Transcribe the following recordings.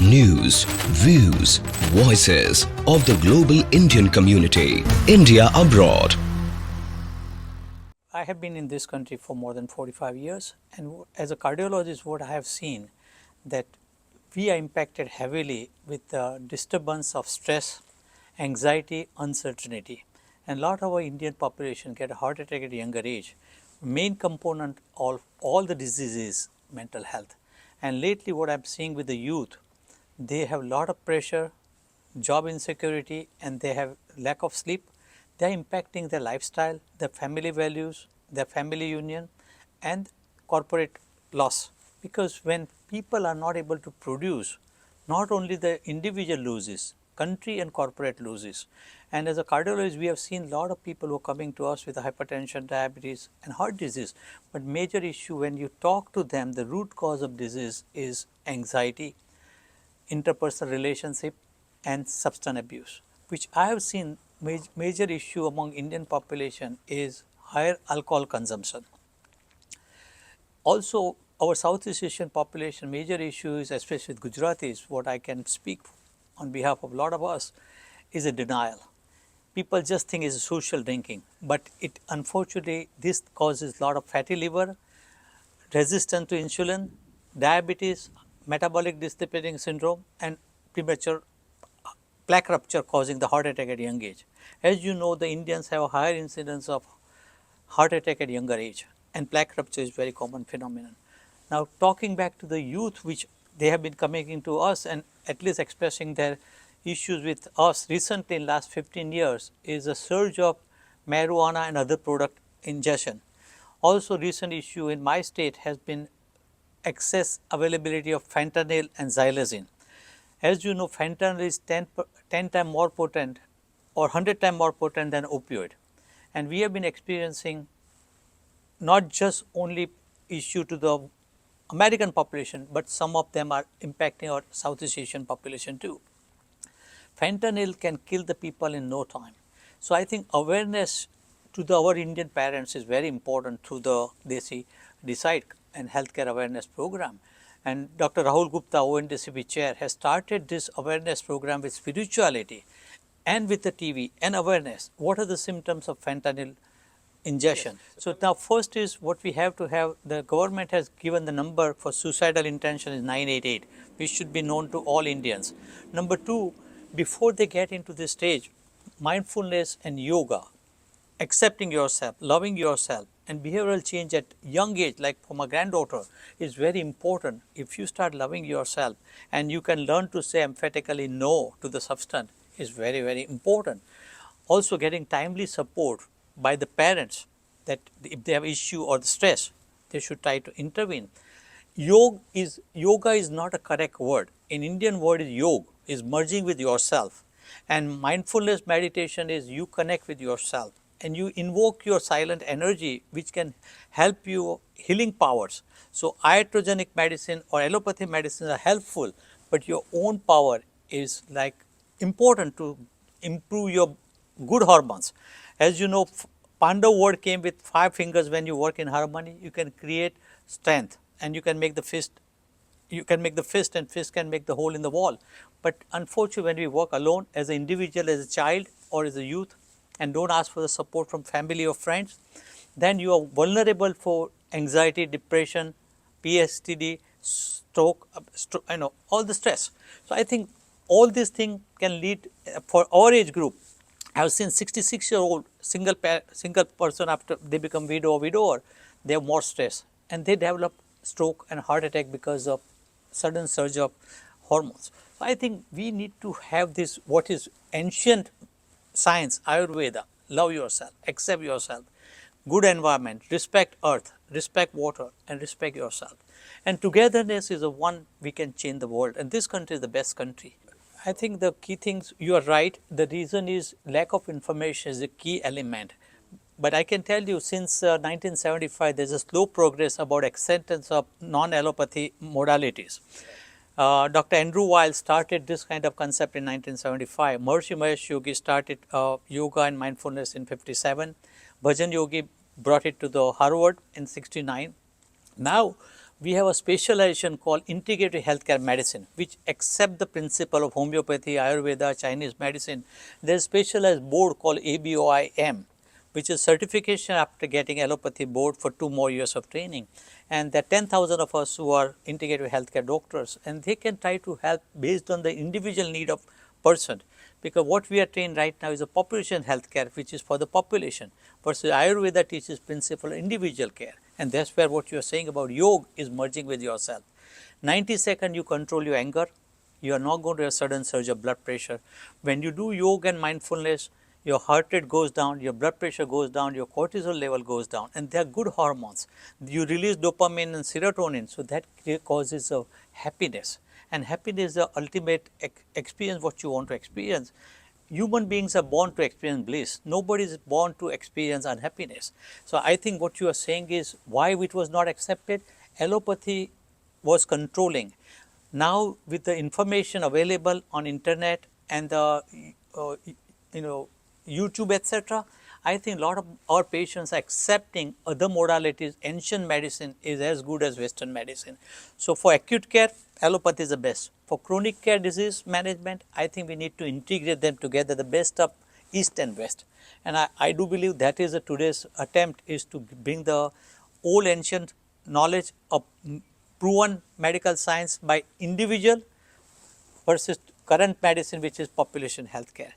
News, views, voices of the global Indian community. India abroad. I have been in this country for more than 45 years, and as a cardiologist, what I have seen that we are impacted heavily with the disturbance of stress, anxiety, uncertainty. And a lot of our Indian population get a heart attack at a younger age. Main component of all the diseases is mental health. And lately what I'm seeing with the youth, they have a lot of pressure, job insecurity, and they have lack of sleep. They are impacting their lifestyle, their family values, their family union, and corporate loss. Because when people are not able to produce, not only the individual loses, country and corporate loses. And as a cardiologist, we have seen a lot of people who are coming to us with hypertension, diabetes, and heart disease. But major issue when you talk to them, the root cause of disease is anxiety, interpersonal relationship, and substance abuse, which I have seen major issue among Indian population is higher alcohol consumption. Also, our Southeast Asian population major issue is, especially with Gujaratis, what I can speak on behalf of a lot of us, is a denial. People just think it's social drinking, but it unfortunately this causes a lot of fatty liver, resistance to insulin, diabetes, metabolic dyslipidemia syndrome, and premature plaque rupture causing the heart attack at a young age. As you know, the Indians have a higher incidence of heart attack at younger age, and plaque rupture is very common phenomenon. Now talking back to the youth, which they have been coming into us and at least expressing their issues with us recently in last 15 years is a surge of marijuana and other product ingestion. Also recent issue in my state has been excess availability of fentanyl and xylazine. As you know, fentanyl is 10 times more potent or 100 times more potent than opioid. And we have been experiencing not just only issue to the American population, but some of them are impacting our Southeast Asian population too. Fentanyl can kill the people in no time. So I think awareness to our Indian parents is very important through the Desi Decide and healthcare awareness program. And Dr. Rahul Gupta, ONDCP chair, has started this awareness program with spirituality and with the TV and awareness. What are the symptoms of fentanyl ingestion? Yes. So now first is what we have to have, the government has given the number for suicidal intention is 988, which should be known to all Indians. Number two, before they get into this stage, mindfulness and yoga, accepting yourself, loving yourself, and behavioral change at young age, like for my granddaughter, is very important. If you start loving yourself and you can learn to say emphatically no to the substance is very, very important. Also getting timely support by the parents that if they have issue or the stress, they should try to intervene. Yoga is not a correct word. In Indian word is yoga, is merging with yourself. And mindfulness meditation is you connect with yourself and you invoke your silent energy which can help you healing powers. So iatrogenic medicine or allopathy medicine are helpful, but your own power is like important to improve your good hormones. As you know, Pandav word came with 5 fingers. When you work in harmony, you can create strength and you can make the fist. You can make the fist and fist can make the hole in the wall. But unfortunately, when we work alone as an individual, as a child or as a youth, and don't ask for the support from family or friends, then you are vulnerable for anxiety, depression, PTSD, stroke, all the stress. So I think all these things can lead for our age group. I have seen 66-year-old single person after they become widow or widower, they have more stress and they develop stroke and heart attack because of sudden surge of hormones. So I think we need to have this, what is ancient science, Ayurveda, love yourself, accept yourself, good environment, respect earth, respect water, and respect yourself. And togetherness is the one we can change the world. And this country is the best country. I think the key things, you are right, the reason is lack of information is the key element. But I can tell you since 1975, there is a slow progress about acceptance of non-allopathy modalities. Dr. Andrew Weil started this kind of concept in 1975. Maharishi Mahesh Yogi started yoga and mindfulness in 57. Bhajan Yogi brought it to the Harvard in 69. Now we have a specialization called integrative healthcare medicine, which accept the principle of homeopathy, Ayurveda, Chinese medicine. There is a specialized board called ABOIM, which is certification after getting allopathy board for 2 more years of training. And there are 10,000 of us who are integrative healthcare doctors, and they can try to help based on the individual need of person. Because what we are trained right now is a population healthcare, which is for the population, versus Ayurveda teaches principle of individual care. And that's where what you are saying about yoga is merging with yourself. 90 seconds you control your anger, you are not going to have sudden surge of blood pressure. When you do yoga and mindfulness, your heart rate goes down, your blood pressure goes down, your cortisol level goes down, and they are good hormones. You release dopamine and serotonin, so that causes a happiness. And happiness is the ultimate experience what you want to experience. Human beings are born to experience bliss. Nobody is born to experience unhappiness. So I think what you are saying is why it was not accepted. Allopathy was controlling. Now with the information available on internet and the YouTube, etc., I think a lot of our patients are accepting other modalities. Ancient medicine is as good as Western medicine. So for acute care, allopathy is the best. For chronic care disease management, I think we need to integrate them together, the best of East and West. And I do believe that is today's attempt, is to bring the old ancient knowledge of proven medical science by individual versus current medicine, which is population healthcare.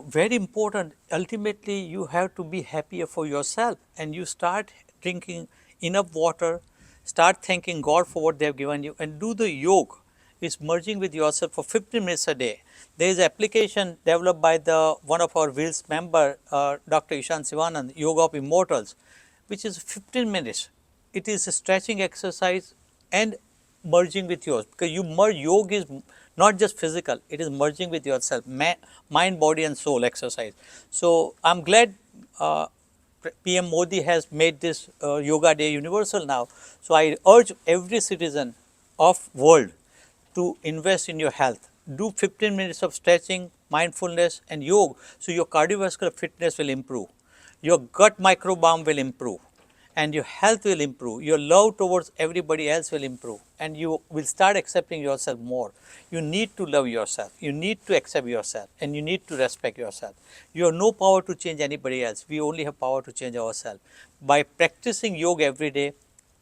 Very important, ultimately you have to be happier for yourself, and you start drinking enough water, start thanking God for what they have given you, and do the yoga. Is merging with yourself for 15 minutes a day. There is an application developed by one of our Wheels member, Dr. Ishan Sivanand, Yoga of Immortals, which is 15 minutes. It is a stretching exercise and merging with yours, because you merge. Yoga is not just physical, it is merging with yourself, mind, body and soul exercise. So I'm glad PM Modi has made this Yoga Day universal now. So I urge every citizen of world to invest in your health. Do 15 minutes of stretching, mindfulness and yoga, so your cardiovascular fitness will improve, your gut microbiome will improve, and your health will improve, your love towards everybody else will improve, and you will start accepting yourself more. You need to love yourself, you need to accept yourself, and you need to respect yourself. You have no power to change anybody else, we only have power to change ourselves. By practicing yoga every day,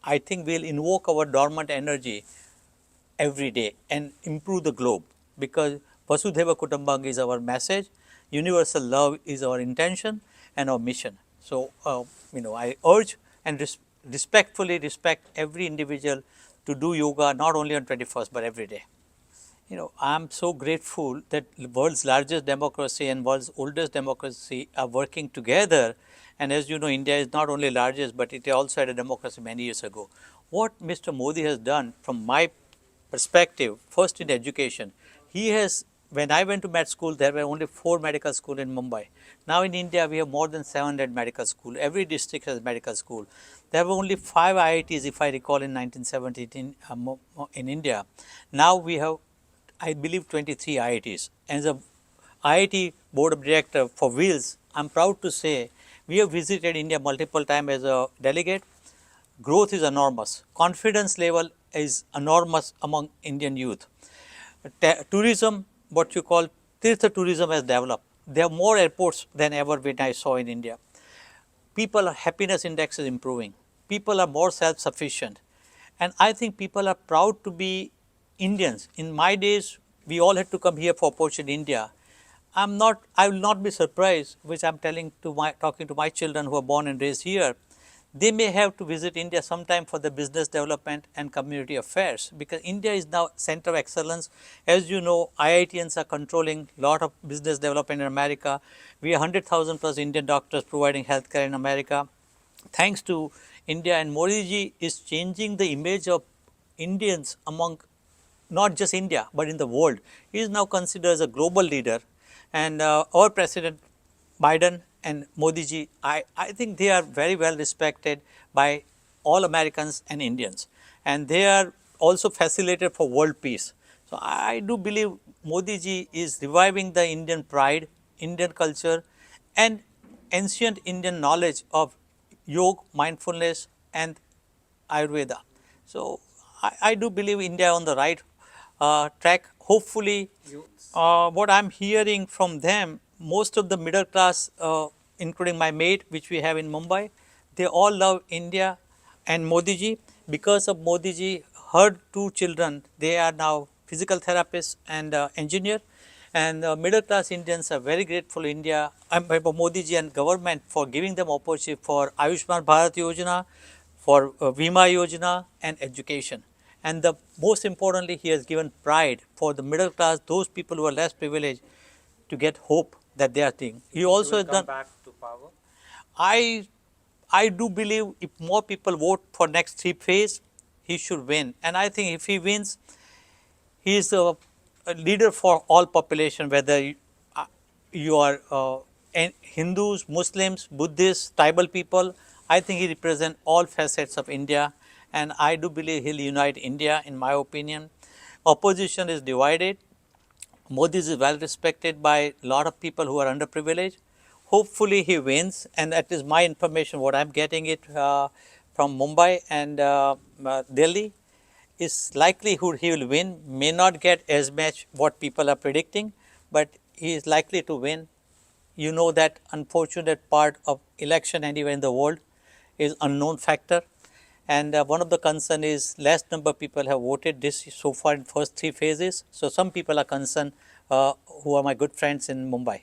I think we will invoke our dormant energy every day and improve the globe, because Vasudhaiva Kutumbakam is our message, universal love is our intention and our mission. So, I urge and respectfully respect every individual to do yoga not only on 21st but every day. I am so grateful that the world's largest democracy and world's oldest democracy are working together. And as you know, India is not only largest, but it also had a democracy many years ago. What Mr. Modi has done, from my perspective, first in education, he has, when I went to med school, there were only 4 medical schools in Mumbai. Now in India, we have more than 700 medical schools. Every district has a medical school. There were only 5 IITs, if I recall, in 1970 in India. Now we have, I believe, 23 IITs. As a IIT board of director for Wheels, I am proud to say we have visited India multiple times as a delegate. Growth is enormous. Confidence level is enormous among Indian youth. Tourism, what you call Tirtha tourism, has developed. There are more airports than ever when I saw in India. People, happiness index is improving. People are more self-sufficient. And I think people are proud to be Indians. In my days, we all had to come here for opportunity in India. I will not be surprised, which I am talking to my children who are born and raised here. They may have to visit India sometime for the business development and community affairs, because India is now center of excellence. As you know, IITians are controlling a lot of business development in America. We have 100,000 plus Indian doctors providing healthcare in America. Thanks to India, and Modi ji is changing the image of Indians among not just India but in the world. He is now considered as a global leader, and our President Biden and Modi ji, I think they are very well respected by all Americans and Indians, and they are also facilitated for world peace. So I do believe Modi ji is reviving the Indian pride, Indian culture and ancient Indian knowledge of yoga, mindfulness and Ayurveda. So I do believe India on the right track. Hopefully, what I'm hearing from them, most of the middle class, including my mate, which we have in Mumbai, they all love India and Modi ji. Because of Modi ji, her two children, they are now physical therapists and engineer. And middle class Indians are very grateful India, Modi ji and government for giving them opportunity for Ayushman Bharat Yojana, for Bima Yojana and education. And the most importantly, he has given pride for the middle class, those people who are less privileged, to get hope that they are doing. He also has done. Back to power. I I do believe if more people vote for next three phase, he should win. And I think if he wins, he is a leader for all population, whether you are Hindus, Muslims, Buddhists, tribal people. I think he represents all facets of India, and I do believe he'll unite India, in my opinion. Opposition is divided. Modi is well respected by a lot of people who are underprivileged. Hopefully he wins, and that is my information, what I'm getting it from Mumbai and Delhi. Is likelihood he will win, may not get as much what people are predicting, but he is likely to win. You know that unfortunate part of election anywhere in the world is unknown factor, and one of the concern is less number of people have voted this so far in first three phases. So some people are concerned who are my good friends in Mumbai.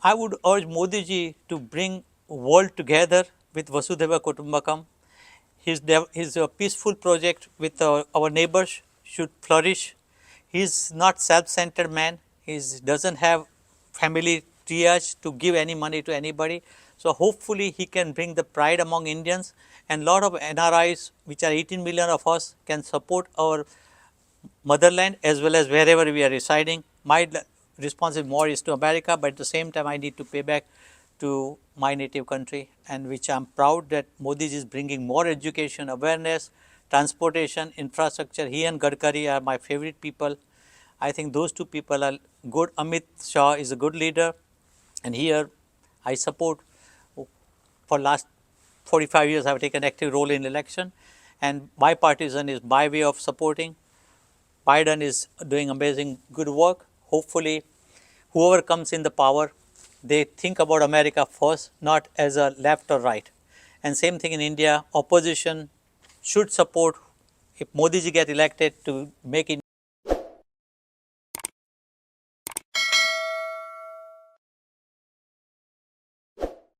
I would urge Modi ji to bring world together with Vasudhaiva Kutumbakam. His peaceful project with our neighbors should flourish. He is not self-centered man. He doesn't have family triage to give any money to anybody. So hopefully he can bring the pride among Indians, and lot of NRIs, which are 18 million of us, can support our motherland as well as wherever we are residing. My response is more is to America, but at the same time I need to pay back to my native country, and which I am proud that Modi is bringing more education, awareness, transportation, infrastructure. He and Gadkari are my favorite people. I think those two people are good. Amit Shah is a good leader, and here I support. For last 45 years I have taken active role in election, and bipartisan is my way of supporting. Biden is doing amazing good work. Hopefully whoever comes in the power, they think about America first, not as a left or right. And same thing in India, opposition should support, if Modi ji get elected, to make India